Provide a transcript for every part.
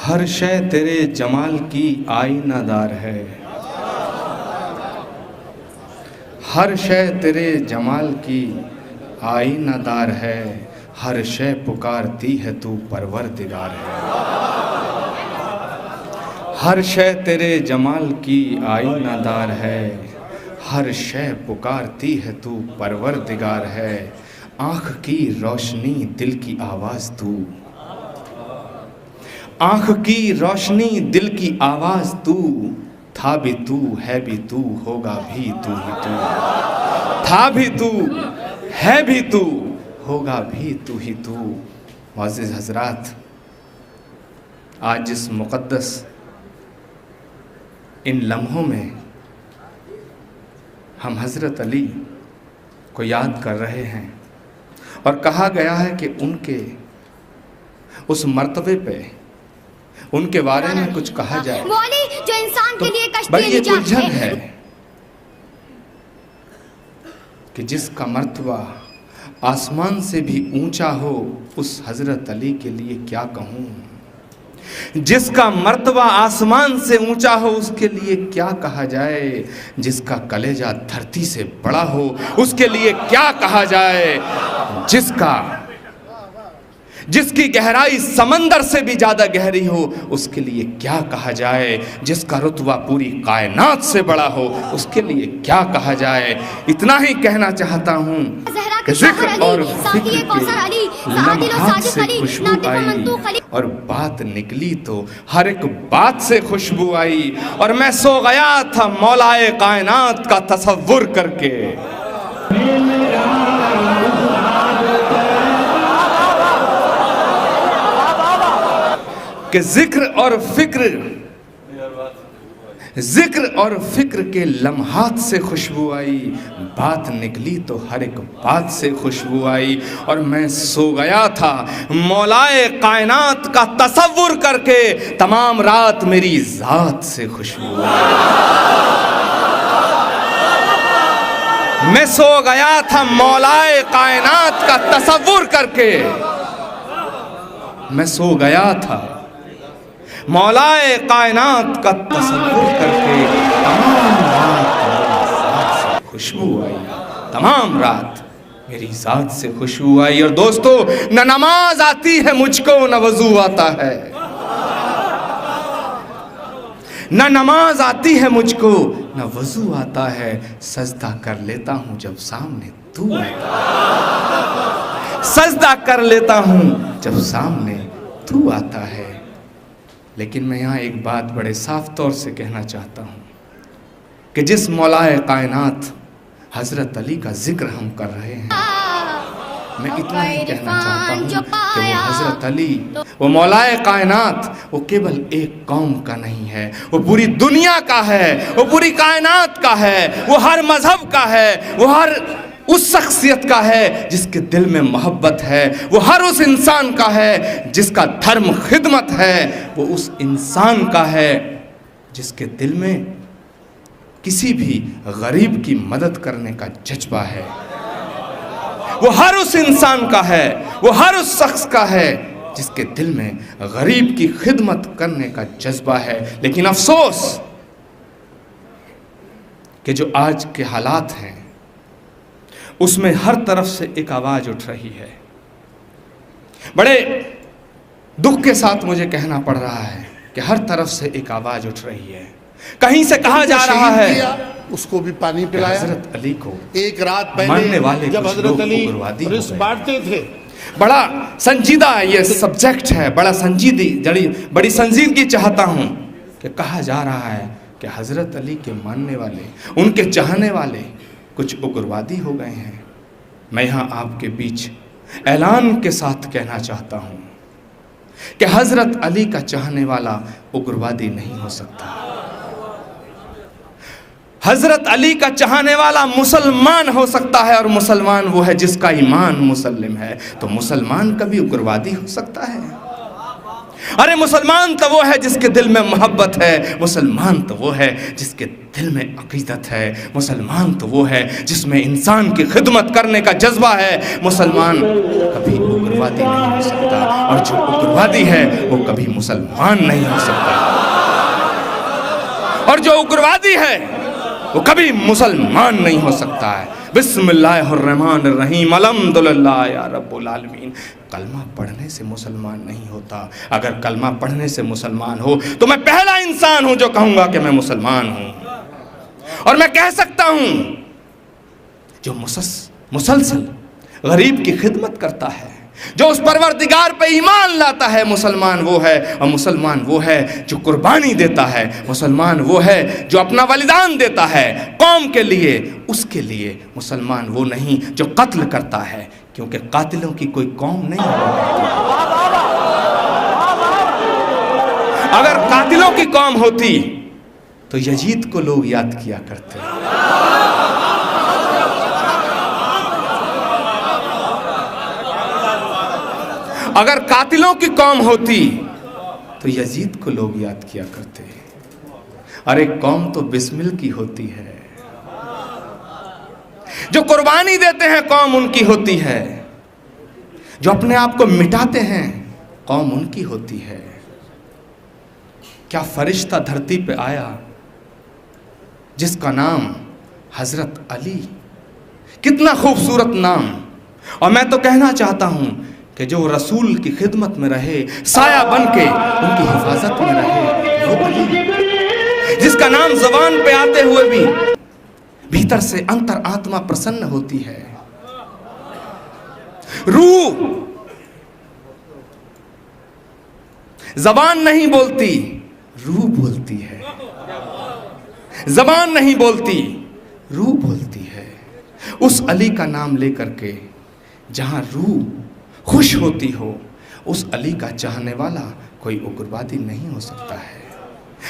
ہر شے تیرے جمال کی آئینہ دار ہے، ہر شے تیرے جمال کی آئینہ دار ہے، ہر شے پکارتی ہے تو پروردگار ہے۔ ہر شے تیرے جمال کی آئینہ دار ہے، ہر شے پکارتی ہے تو پروردگار ہے۔ آنکھ کی روشنی دل کی آواز تو، آنکھ کی روشنی دل کی آواز تو، تھا بھی تو ہے بھی تو ہوگا بھی تو ہی تو، تھا بھی تو ہے بھی تو ہوگا بھی تو ہی تو۔ معزز حضرات، آج جس مقدس ان لمحوں میں ہم حضرت علی کو یاد کر رہے ہیں، اور کہا گیا ہے کہ ان کے اس مرتبے پہ ان کے بارے میں کچھ کہا جائے جو انسان کے لیے کشتی بڑی نجات الجھن ہے کہ جس کا مرتبہ آسمان سے بھی اونچا ہو، اس حضرت علی کے لیے کیا کہوں۔ جس کا مرتبہ آسمان سے اونچا ہو، اس کے لیے کیا کہا جائے۔ جس کا کلیجہ دھرتی سے بڑا ہو، اس کے لیے کیا کہا جائے۔ جس کی گہرائی سمندر سے بھی زیادہ گہری ہو، اس کے لیے کیا کہا جائے۔ جس کا رتبہ پوری کائنات سے بڑا ہو، اس کے لیے کیا کہا جائے۔ اتنا ہی کہنا چاہتا ہوں کہ ذکر اور فکر کے لمحات سے خوشبو آئی، اور بات نکلی تو ہر ایک بات سے خوشبو آئی، اور میں سو گیا تھا مولائے کائنات کا تصور کر کے۔ کہ ذکر اور فکر کے لمحات سے خوشبو آئی، بات نکلی تو ہر ایک بات سے خوشبو آئی، اور میں سو گیا تھا مولائے کائنات کا تصور کر کے، تمام رات میری ذات سے خوشبو آئی۔ میں سو گیا تھا مولائے کائنات کا تصور کر کے، میں سو گیا تھا مولائے کائنات کا تصور کر کے، تمام رات میری ذات سے خوشبو آئی، تمام رات میری ذات سے خوشبو آئی۔ اور دوستو، نہ نماز آتی ہے مجھ کو، نہ وضو آتا ہے، نہ نماز آتی ہے مجھ کو، نہ وضو آتا ہے، سجدہ کر لیتا ہوں جب سامنے تو آتا ہے، سجدہ کر لیتا ہوں جب سامنے تو آتا ہے۔ لیکن میں یہاں ایک بات بڑے صاف طور سے کہنا چاہتا ہوں کہ جس مولائے کائنات حضرت علی کا ذکر ہم کر رہے ہیں، میں اتنا ہی کہنا چاہتا ہوں کہ وہ حضرت علی، وہ مولائے کائنات، وہ کیول ایک قوم کا نہیں ہے، وہ پوری دنیا کا ہے، وہ پوری کائنات کا ہے، وہ ہر مذہب کا ہے، وہ ہر اس شخصیت کا ہے جس کے دل میں محبت ہے، وہ ہر اس انسان کا ہے جس کا دھرم خدمت ہے، وہ اس انسان کا ہے جس کے دل میں کسی بھی غریب کی مدد کرنے کا جذبہ ہے، وہ ہر اس انسان کا ہے، وہ ہر اس شخص کا ہے جس کے دل میں غریب کی خدمت کرنے کا جذبہ ہے۔ لیکن افسوس کہ جو آج کے حالات ہیں، اس میں ہر طرف سے ایک آواز اٹھ رہی ہے۔ بڑے دکھ کے ساتھ مجھے کہنا پڑ رہا ہے کہ ہر طرف سے ایک آواز اٹھ رہی ہے۔ کہیں سے کہا جا رہا ہے اس کو بھی پانی پلایا۔ حضرت علی کو ایک رات ماننے والے پہلے جب کچھ حضرت لوگ علی اگروادی ہو رزق گئے۔ بانٹتے تھے، بڑا سنجیدہ یہ سبجیکٹ ہے، بڑی سنجیدگی چاہتا ہوں کہ کہا جا رہا ہے کہ حضرت علی کے ماننے والے، ان کے چاہنے والے کچھ اگروادی ہو گئے ہیں۔ میں یہاں آپ کے بیچ اعلان کے ساتھ کہنا چاہتا ہوں کہ حضرت علی کا چاہنے والا اگروادی نہیں ہو سکتا۔ حضرت علی کا چاہنے والا مسلمان ہو سکتا ہے، اور مسلمان وہ ہے جس کا ایمان مسلم ہے۔ تو مسلمان کبھی اگروادی ہو سکتا ہے؟ ارے مسلمان تو وہ ہے جس کے دل میں محبت ہے، مسلمان تو وہ ہے جس کے دل میں عقیدت ہے، مسلمان تو وہ ہے جس میں انسان کی خدمت کرنے کا جذبہ ہے۔ مسلمان کبھی اگروادی نہیں ہو سکتا، اور جو اگروادی ہے وہ کبھی مسلمان نہیں ہو سکتا، اور جو اگروادی ہے وہ کبھی مسلمان نہیں ہو سکتا ہے۔ بسم اللہ الرحمن الرحیم، الحمدللہ یا رب العالمین۔ کلمہ پڑھنے سے مسلمان نہیں ہوتا۔ اگر کلمہ پڑھنے سے مسلمان ہو تو میں پہلا انسان ہوں جو کہوں گا کہ میں مسلمان ہوں، اور میں کہہ سکتا ہوں جو مسلسل غریب کی خدمت کرتا ہے، جو اس پروردگار پہ ایمان لاتا ہے، مسلمان وہ ہے، اور مسلمان وہ ہے جو قربانی دیتا ہے، مسلمان وہ ہے جو اپنا والدان دیتا ہے قوم کے لیے، اس کے لیے۔ مسلمان وہ نہیں جو قتل کرتا ہے، کیونکہ قاتلوں کی کوئی قوم نہیں ہے۔ اگر قاتلوں کی قوم ہوتی تو یزید کو لوگ یاد کیا کرتے۔ اگر قاتلوں کی قوم ہوتی تو یزید کو لوگ یاد کیا کرتے۔ اور ایک قوم تو بسمل کی ہوتی ہے، جو قربانی دیتے ہیں قوم ان کی ہوتی ہے، جو اپنے آپ کو مٹاتے ہیں قوم ان کی ہوتی ہے۔ کیا فرشتہ دھرتی پہ آیا جس کا نام حضرت علی، کتنا خوبصورت نام، اور میں تو کہنا چاہتا ہوں کہ جو رسول کی خدمت میں رہے، سایہ بن کے ان کی حفاظت میں رہے، وہ علی، جس کا نام زبان پہ آتے ہوئے بھی بھیتر سے انتر آتما پرسن ہوتی ہے، روح زبان نہیں بولتی، روح بولتی ہے، زبان نہیں بولتی، روح بولتی ہے۔ اس علی کا نام لے کر کے جہاں روح خوش ہوتی ہو، اس علی کا چاہنے والا کوئی اگروادی نہیں ہو سکتا ہے۔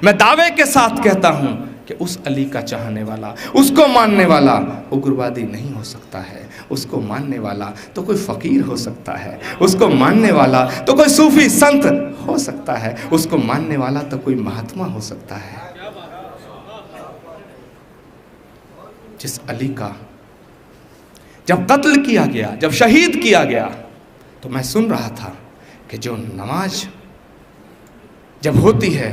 میں دعوے کے ساتھ کہتا ہوں کہ اس علی کا چاہنے والا، اس کو ماننے والا اگروادی نہیں ہو سکتا ہے۔ اس کو ماننے والا تو کوئی فقیر ہو سکتا ہے، اس کو ماننے والا تو کوئی صوفی سنت ہو سکتا ہے، اس کو ماننے والا تو کوئی مہاتما ہو سکتا ہے۔ جس علی کا جب قتل کیا گیا، جب شہید کیا گیا، تو میں سن رہا تھا کہ جو نماز جب ہوتی ہے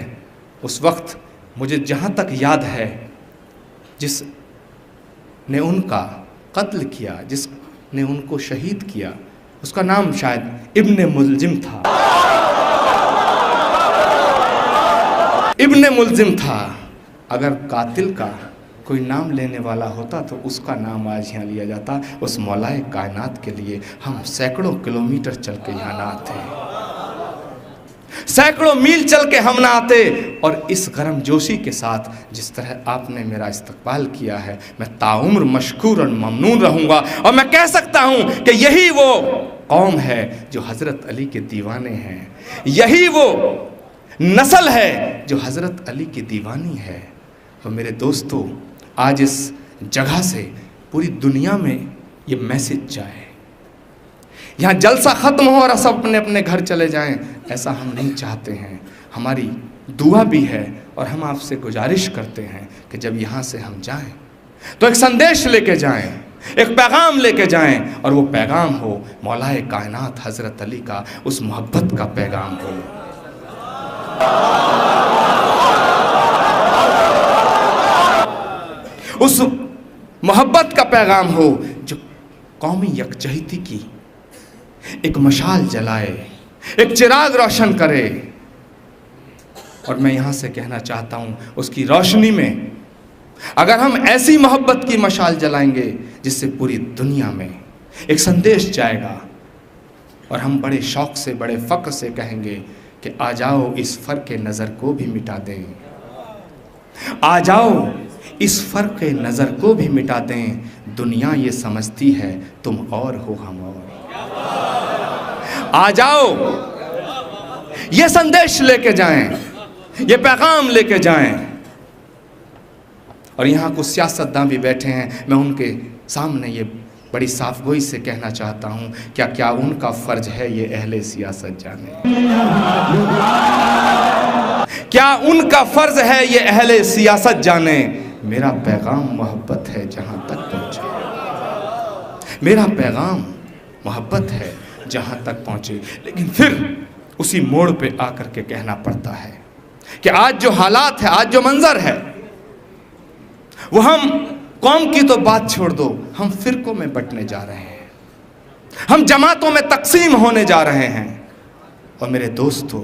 اس وقت مجھے جہاں تک یاد ہے جس نے ان کا قتل کیا، جس نے ان کو شہید کیا، اس کا نام شاید ابن ملجم تھا، ابن ملجم تھا۔ اگر قاتل کا کوئی نام لینے والا ہوتا تو اس کا نام آج یہاں لیا جاتا۔ اس مولائے کائنات کے لیے ہم سینکڑوں کلومیٹر چل کے یہاں نہ آتے، سینکڑوں میل چل کے ہم نہ آتے، اور اس گرم جوشی کے ساتھ جس طرح آپ نے میرا استقبال کیا ہے، میں تاعمر مشکور اور ممنون رہوں گا۔ اور میں کہہ سکتا ہوں کہ یہی وہ قوم ہے جو حضرت علی کے دیوانے ہیں، یہی وہ نسل ہے جو حضرت علی کی دیوانی ہے۔ تو میرے دوستو، آج اس جگہ سے پوری دنیا میں یہ میسج جائے، یہاں جلسہ ختم ہو اور سب اپنے اپنے گھر چلے جائیں، ایسا ہم نہیں چاہتے ہیں۔ ہماری دعا بھی ہے اور ہم آپ سے گزارش کرتے ہیں کہ جب یہاں سے ہم جائیں تو ایک سندیش لے کے جائیں، ایک پیغام لے کے جائیں، اور وہ پیغام ہو مولائے کائنات حضرت علی کا، اس محبت کا پیغام ہو۔ اس محبت کا پیغام ہو جو قومی یکجہتی کی ایک مشعل جلائے، ایک چراغ روشن کرے۔ اور میں یہاں سے کہنا چاہتا ہوں، اس کی روشنی میں اگر ہم ایسی محبت کی مشعل جلائیں گے جس سے پوری دنیا میں ایک سندیش جائے گا، اور ہم بڑے شوق سے، بڑے فخر سے کہیں گے کہ آ جاؤ اس فرق نظر کو بھی مٹا دیں، آ جاؤ اس فرق نظر کو بھی مٹا دیں، دنیا یہ سمجھتی ہے تم اور ہو ہم اور۔ آ جاؤ یہ سندیش لے کے جائیں، یہ پیغام لے کے جائیں۔ اور یہاں کچھ سیاستداں بھی بیٹھے ہیں، میں ان کے سامنے یہ بڑی صاف گوئی سے کہنا چاہتا ہوں، کیا ان کا فرض ہے یہ اہل سیاست جانے؟ کیا ان کا فرض ہے یہ اہل سیاست جانے؟ میرا پیغام محبت ہے جہاں تک پہنچے، میرا پیغام محبت ہے جہاں تک پہنچے، لیکن پھر اسی موڑ پہ آ کر کے کہنا پڑتا ہے کہ آج جو حالات ہے، آج جو منظر ہے، وہ ہم قوم کی تو بات چھوڑ دو، ہم فرقوں میں بٹنے جا رہے ہیں، ہم جماعتوں میں تقسیم ہونے جا رہے ہیں۔ اور میرے دوستو،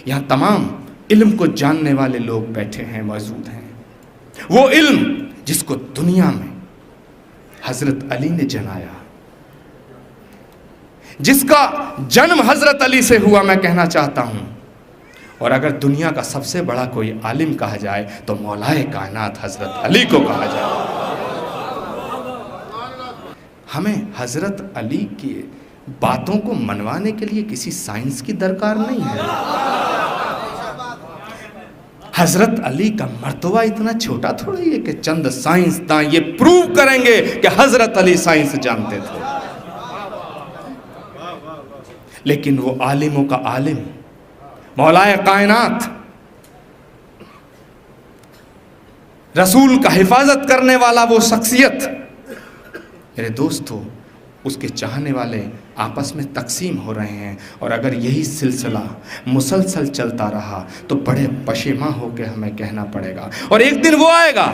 یہاں تمام علم کو جاننے والے لوگ بیٹھے ہیں، موجود ہیں۔ وہ علم جس کو دنیا میں حضرت علی نے جنایا، جس کا جنم حضرت علی سے ہوا، میں کہنا چاہتا ہوں، اور اگر دنیا کا سب سے بڑا کوئی عالم کہا جائے تو مولائے کائنات حضرت علی کو کہا جائے۔ ہمیں حضرت علی کی باتوں کو منوانے کے لیے کسی سائنس کی درکار نہیں ہے۔ حضرت علی کا مرتبہ اتنا چھوٹا تھوڑی ہے کہ چند سائنسداں یہ پروو کریں گے کہ حضرت علی سائنس جانتے تھے، لیکن وہ عالموں کا عالم، مولائے کائنات، رسول کا حفاظت کرنے والا وہ شخصیت، میرے دوستو، اس کے چاہنے والے آپس میں تقسیم ہو رہے ہیں۔ اور اگر یہی سلسلہ مسلسل چلتا رہا تو بڑے پشیماں ہو کے ہمیں کہنا پڑے گا، اور ایک دن وہ آئے گا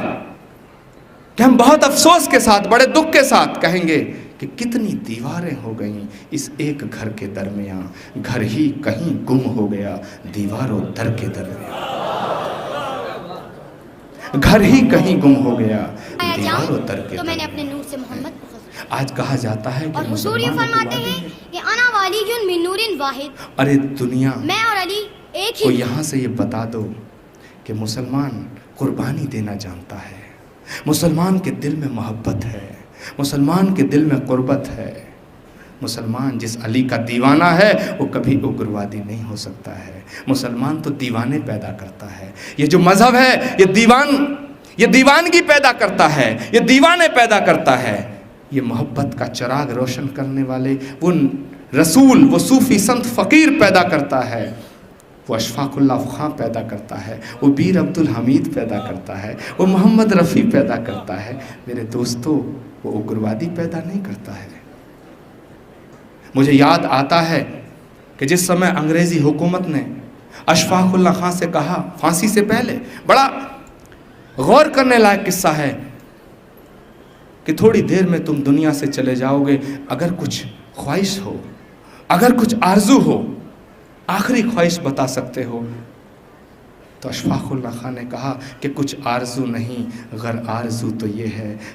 کہ ہم بہت افسوس کے ساتھ، بڑے دکھ کے ساتھ کہیں گے کہ کتنی دیواریں ہو گئیں اس ایک گھر کے درمیان، گھر ہی کہیں گم ہو گیا دیوار و در کے درمیان، گھر ہی کہیں گم ہو گیا دیوار و در کے تو میں نے اپنے درمیان۔ نور سے محمد کو خصوصا، آج کہا جاتا ہے کہ اور حضور یہ فرماتے ہیں کہ انا والی من نور واحد، ارے دنیا میں اور علی ایک کو ہی۔ یہاں سے یہ بتا دو کہ مسلمان قربانی دینا جانتا ہے، مسلمان کے دل میں محبت ہے، مسلمان کے دل میں قربت ہے۔ مسلمان جس علی کا دیوانہ ہے وہ کبھی اگروادی نہیں ہو سکتا ہے۔ مسلمان تو دیوانے پیدا کرتا ہے۔ یہ جو مذہب ہے یہ دیوانگی پیدا کرتا ہے، یہ دیوانے پیدا کرتا ہے۔ یہ محبت کا چراغ روشن کرنے والے وہ رسول، وہ صوفی سنت فقیر پیدا کرتا ہے، وہ اشفاق اللہ خان پیدا کرتا ہے، وہ بیر عبدالحمید پیدا کرتا ہے، وہ محمد رفیع پیدا کرتا ہے۔ میرے دوستو، وہ اگروادی پیدا نہیں کرتا ہے۔ مجھے یاد آتا ہے کہ جس سمے انگریزی حکومت نے اشفاق اللہ خان سے کہا، پھانسی سے پہلے، بڑا غور کرنے لائق قصہ ہے کہ تھوڑی دیر میں تم دنیا سے چلے جاؤ گے، اگر کچھ خواہش ہو، اگر کچھ آرزو ہو، آخری خواہش بتا سکتے ہو؟ تو اشفاق اللہ خان نے کہا کہ کچھ آرزو نہیں، غیر آرزو تو یہ ہے